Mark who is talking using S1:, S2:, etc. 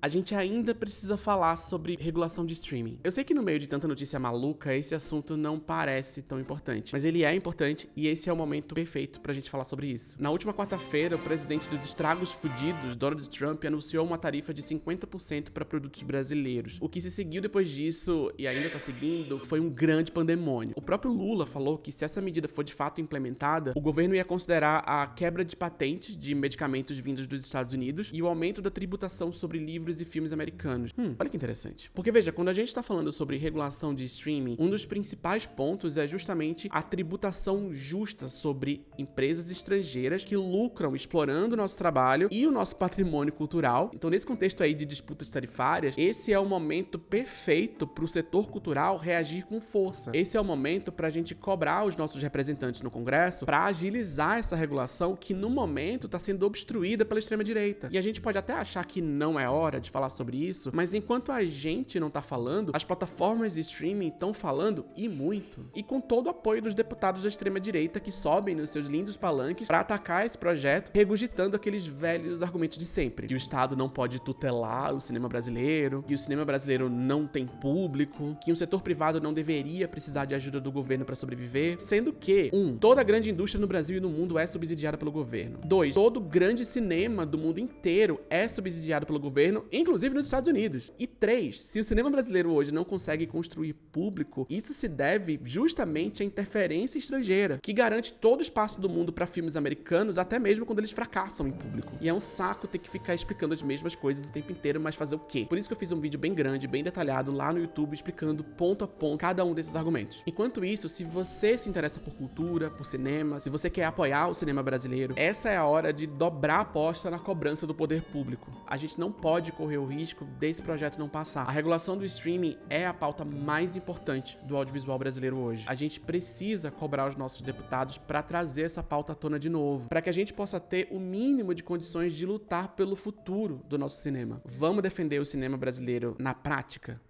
S1: a gente ainda precisa falar sobre regulação de streaming. Eu sei que no meio de tanta notícia maluca, esse assunto não parece tão importante, mas ele é importante e esse é o momento perfeito pra gente falar sobre isso. Na última quarta-feira, o presidente dos estragos fudidos, Donald Trump, anunciou uma tarifa de 50% para produtos brasileiros. O que se seguiu depois disso, e ainda tá seguindo, foi um grande pandemônio. O próprio Lula falou que se essa medida for de fato implementada, o governo ia considerar a quebra de patentes de medicamentos vindos dos Estados Unidos e o aumento da tributação sobre livros e filmes americanos. Olha que interessante. Porque veja, quando a gente tá falando sobre regulação de streaming, um dos principais pontos é justamente a tributação justa sobre empresas estrangeiras que lucram explorando o nosso trabalho e o nosso patrimônio cultural. Então, nesse contexto aí de disputas tarifárias, esse é o momento perfeito para o setor cultural reagir com força. Esse é o momento para a gente cobrar os nossos representantes no Congresso para agilizar essa regulação que, no momento, está sendo obstruída pela extrema-direita. E a gente pode até achar que não é hora de falar sobre isso, mas enquanto a gente não tá falando, as plataformas de streaming estão falando e muito. E com todo o apoio dos deputados da extrema-direita que sobem nos seus lindos palanques para atacar esse projeto, regurgitando aqueles velhos argumentos de sempre. Que o Estado não pode tutelar o cinema brasileiro, que o cinema brasileiro não tem público, que o setor privado não deveria precisar de ajuda do governo para sobreviver, sendo que, toda a grande indústria no Brasil e no mundo é subsidiada pelo governo. 2, todo grande cinema do mundo inteiro é subsidiado pelo governo, inclusive nos Estados Unidos. E 3, se o cinema brasileiro hoje não consegue construir público, isso se deve justamente à interferência estrangeira, que garante todo o espaço do mundo para filmes americanos, até mesmo quando eles fracassam em público. E é um saco ter que ficar explicando as mesmas coisas o tempo inteiro, mas fazer o quê? Por isso que eu fiz um vídeo bem grande, bem detalhado lá no YouTube, explicando ponto a ponto cada um desses argumentos. Enquanto isso, se você se interessa por cultura, por cinema, se você quer apoiar o cinema brasileiro, essa é a hora de dobrar a aposta na cobrança do poder público. A gente não pode correr o risco desse projeto não passar. A regulação do streaming é a pauta mais importante do audiovisual brasileiro hoje. A gente precisa cobrar os nossos deputados para trazer essa pauta à tona de novo, para que a gente possa ter o mínimo de condições de lutar pelo futuro do nosso cinema. Vamos defender o cinema brasileiro na prática?